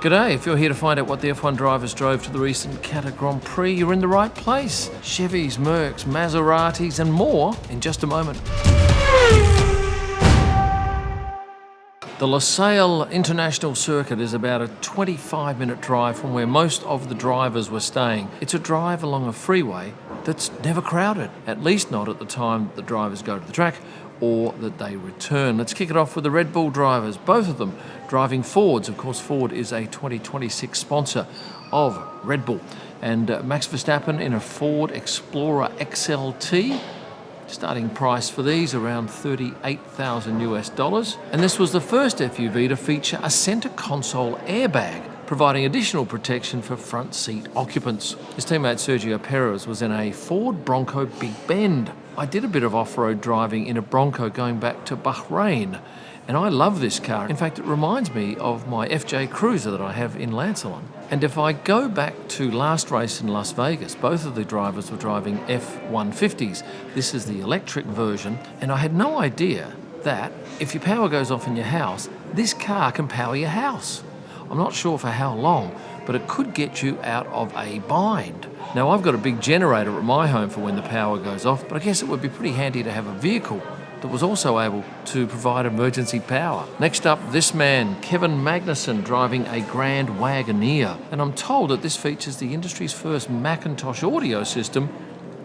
G'day, if you're here to find out what the F1 drivers drove to the recent Qatar Grand Prix, you're in the right place. Chevys, Mercs, Maseratis and more in just a moment. The Losail International Circuit is about a 25-minute drive from where most of the drivers were staying. It's a drive along a freeway that's never crowded, at least not at the time the drivers go to the track or that they return. Let's kick it off with the Red Bull drivers, both of them driving Fords. Of course, Ford is a 2026 sponsor of Red Bull. And Max Verstappen in a Ford Explorer XLT. Starting price for these around $38,000. And this was the first SUV to feature a center console airbag, providing additional protection for front seat occupants. His teammate Sergio Perez was in a Ford Bronco Big Bend. I did a bit of off-road driving in a Bronco going back to Bahrain, and I love this car. In fact, it reminds me of my FJ Cruiser that I have in Lancelot. And if I go back to last race in Las Vegas, both of the drivers were driving F-150s. This is the electric version, and I had no idea that if your power goes off in your house, this car can power your house. I'm not sure for how long, but it could get you out of a bind. Now, I've got a big generator at my home for when the power goes off, but I guess it would be pretty handy to have a vehicle that was also able to provide emergency power. Next up, this man, Kevin Magnussen, driving a Grand Wagoneer. And I'm told that this features the industry's first Macintosh audio system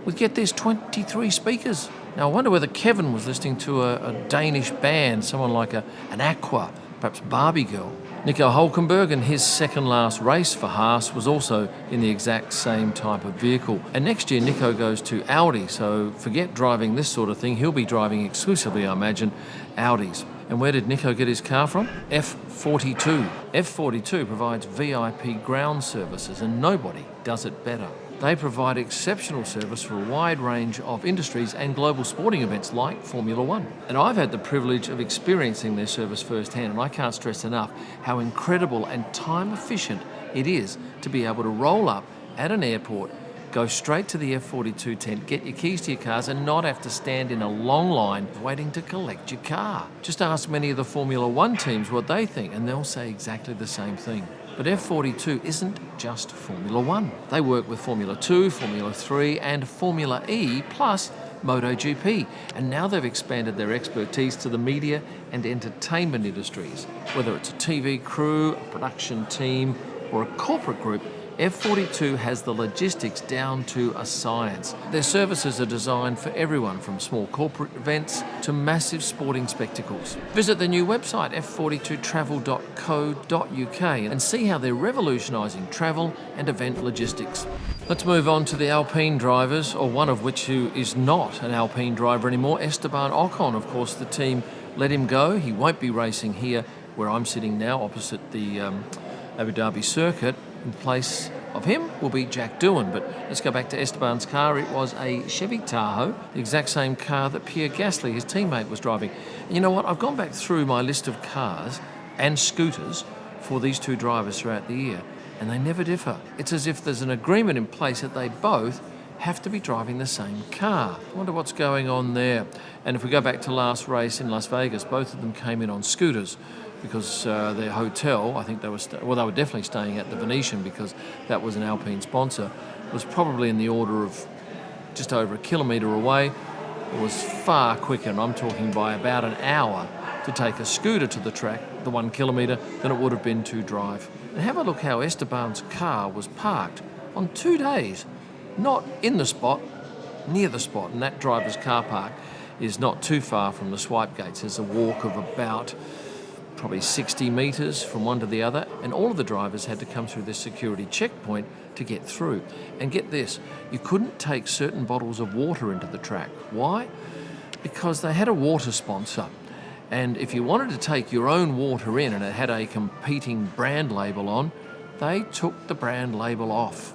with, get this, 23 speakers. Now, I wonder whether Kevin was listening to a Danish band, someone like an Aqua, perhaps Barbie Girl. Nico Hulkenberg in his second last race for Haas was also in the exact same type of vehicle. And next year Nico goes to Audi, so forget driving this sort of thing. He'll be driving exclusively, I imagine, Audis. And where did Nico get his car from? F42. F42 provides VIP ground services, and nobody does it better. They provide exceptional service for a wide range of industries and global sporting events like Formula One. And I've had the privilege of experiencing their service firsthand, and I can't stress enough how incredible and time efficient it is to be able to roll up at an airport, go straight to the F42 tent, get your keys to your cars and not have to stand in a long line waiting to collect your car. Just ask many of the Formula One teams what they think and they'll say exactly the same thing. But F42 isn't just Formula One. They work with Formula 2, Formula 3 and Formula E plus MotoGP. And now they've expanded their expertise to the media and entertainment industries. Whether it's a TV crew, a production team or a corporate group, F42 has the logistics down to a science. Their services are designed for everyone from small corporate events to massive sporting spectacles. Visit their new website, f42travel.co.uk, and see how they're revolutionising travel and event logistics. Let's move on to the Alpine drivers, or one of which who is not an Alpine driver anymore, Esteban Ocon. Of course, the team let him go. He won't be racing here where I'm sitting now, opposite the Abu Dhabi circuit. In place of him will be Jack Doohan. But let's go back to Esteban's car. It was a Chevy Tahoe, the exact same car that Pierre Gasly, his teammate, was driving. And you know what? I've gone back through my list of cars and scooters for these two drivers throughout the year, and they never differ. It's as if there's an agreement in place that they both have to be driving the same car. I wonder what's going on there. And if we go back to last race in Las Vegas, both of them came in on scooters, because their hotel, I think they were definitely staying at the Venetian because that was an Alpine sponsor, was probably in the order of just over a kilometre away. It was far quicker, and I'm talking by about an hour, to take a scooter to the track, the 1 kilometre, than it would have been to drive. And have a look how Esteban's car was parked on 2 days, not in the spot, near the spot. And that driver's car park is not too far from the swipe gates. There's a walk of about probably 60 metres from one to the other, and all of the drivers had to come through this security checkpoint to get through. And get this, you couldn't take certain bottles of water into the track. Why? Because they had a water sponsor, and if you wanted to take your own water in and it had a competing brand label on, they took the brand label off.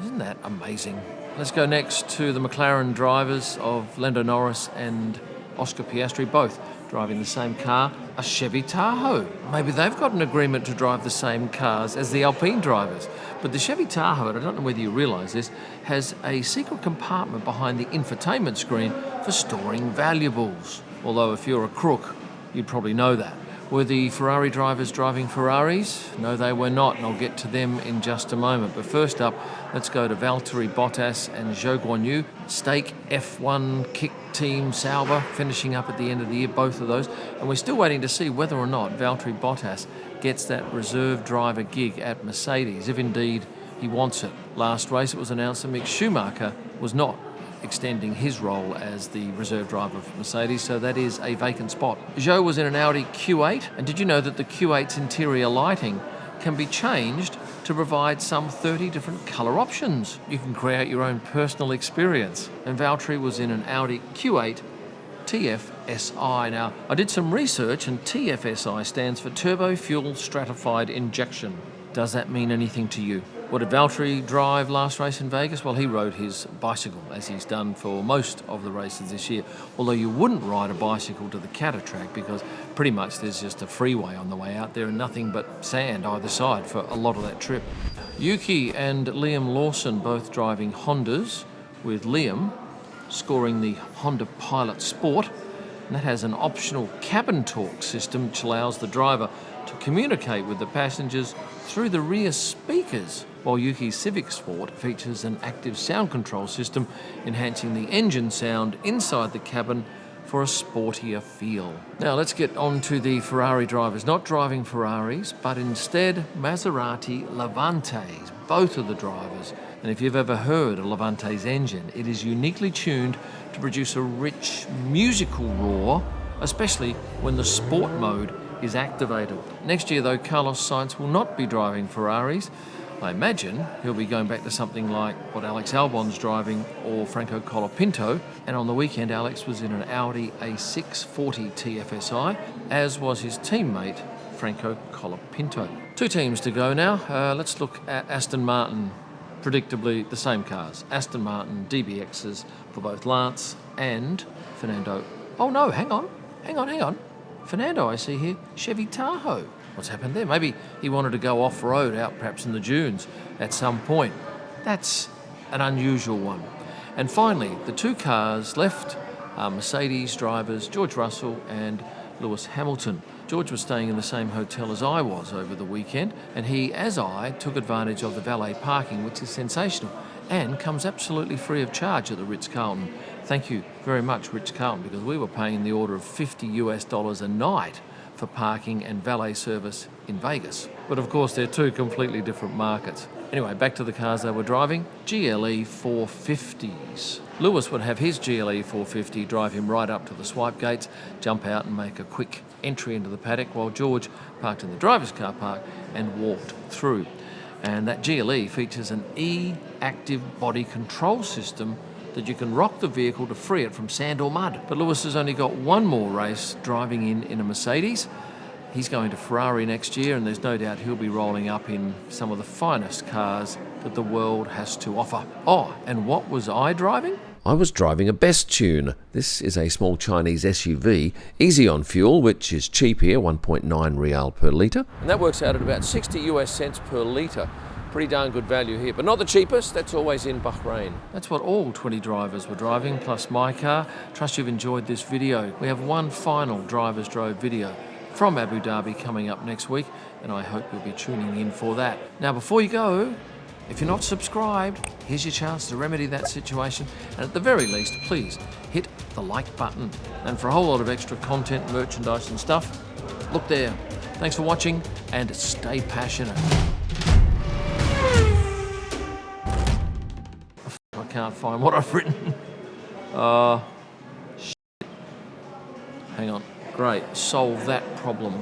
Isn't that amazing? Let's go next to the McLaren drivers of Lando Norris and Oscar Piastri, both driving the same car, a Chevy Tahoe. Maybe they've got an agreement to drive the same cars as the Alpine drivers. But the Chevy Tahoe, and I don't know whether you realise this, has a secret compartment behind the infotainment screen for storing valuables. Although if you're a crook, you'd probably know that. Were the Ferrari drivers driving Ferraris? No, they were not, and I'll get to them in just a moment. But first up, let's go to Valtteri Bottas and Zhou Guanyu. Stake F1 kick team Sauber, finishing up at the end of the year, both of those. And we're still waiting to see whether or not Valtteri Bottas gets that reserve driver gig at Mercedes, if indeed he wants it. Last race it was announced that Mick Schumacher was not extending his role as the reserve driver for Mercedes, so that is a vacant spot. Zhou was in an Audi Q8, and did you know that the Q8's interior lighting can be changed to provide some 30 different colour options? You can create your own personal experience. And Valtteri was in an Audi Q8 TFSI. Now, I did some research, and TFSI stands for Turbo Fuel Stratified Injection. Does that mean anything to you? What did Valtteri drive last race in Vegas? Well, he rode his bicycle, as he's done for most of the races this year. Although you wouldn't ride a bicycle to the Qatar track because pretty much there's just a freeway on the way out there and nothing but sand either side for a lot of that trip. Yuki and Liam Lawson both driving Hondas, with Liam scoring the Honda Pilot Sport. And that has an optional cabin talk system which allows the driver to communicate with the passengers through the rear speakers, while Yuki's Civic Sport features an active sound control system enhancing the engine sound inside the cabin for a sportier feel. Now let's get on to the Ferrari drivers, not driving Ferraris, but instead Maserati Levantes, both of the drivers. And if you've ever heard a Levante's engine, it is uniquely tuned to produce a rich musical roar, especially when the sport mode is activated. Next year though, Carlos Sainz will not be driving Ferraris. I imagine he'll be going back to something like what Alex Albon's driving or Franco Colapinto, and on the weekend Alex was in an Audi A640 TFSI, as was his teammate Franco Colapinto. Two teams to go now. Let's look at Aston Martin. Predictably the same cars. Aston Martin DBXs for both Lance and Fernando. Oh no, hang on. Fernando, I see here, Chevy Tahoe. What's happened there? Maybe he wanted to go off-road out perhaps in the dunes at some point. That's an unusual one. And finally, the two cars left are Mercedes drivers George Russell and Lewis Hamilton. George was staying in the same hotel as I was over the weekend, and he, as I, took advantage of the valet parking, which is sensational and comes absolutely free of charge at the Ritz-Carlton. Thank you very much, Ritz-Carlton, because we were paying the order of $50 a night for parking and valet service in Vegas. But of course, they're two completely different markets. Anyway, back to the cars they were driving. GLE 450s. Lewis would have his GLE 450 drive him right up to the swipe gates, jump out and make a quick entry into the paddock, while George parked in the driver's car park and walked through. And that GLE features an E-active body control system that you can rock the vehicle to free it from sand or mud. But Lewis has only got one more race driving in a Mercedes. He's going to Ferrari next year, and there's no doubt he'll be rolling up in some of the finest cars that the world has to offer. Oh, and what was I driving? I was driving a Best Tune. This is a small Chinese SUV, easy on fuel, which is cheap here, 1.9 Real per litre. And that works out at about 60 US cents per litre. Pretty darn good value here, but not the cheapest. That's always in Bahrain. That's what all 20 drivers were driving, plus my car. Trust you've enjoyed this video. We have one final Drivers Drove video from Abu Dhabi coming up next week, and I hope you'll be tuning in for that. Now, before you go, if you're not subscribed, here's your chance to remedy that situation, and at the very least, please hit the like button. And for a whole lot of extra content, merchandise and stuff, look there. Thanks for watching, and stay passionate. I can't find what I've written. Hang on. Great, solve that problem.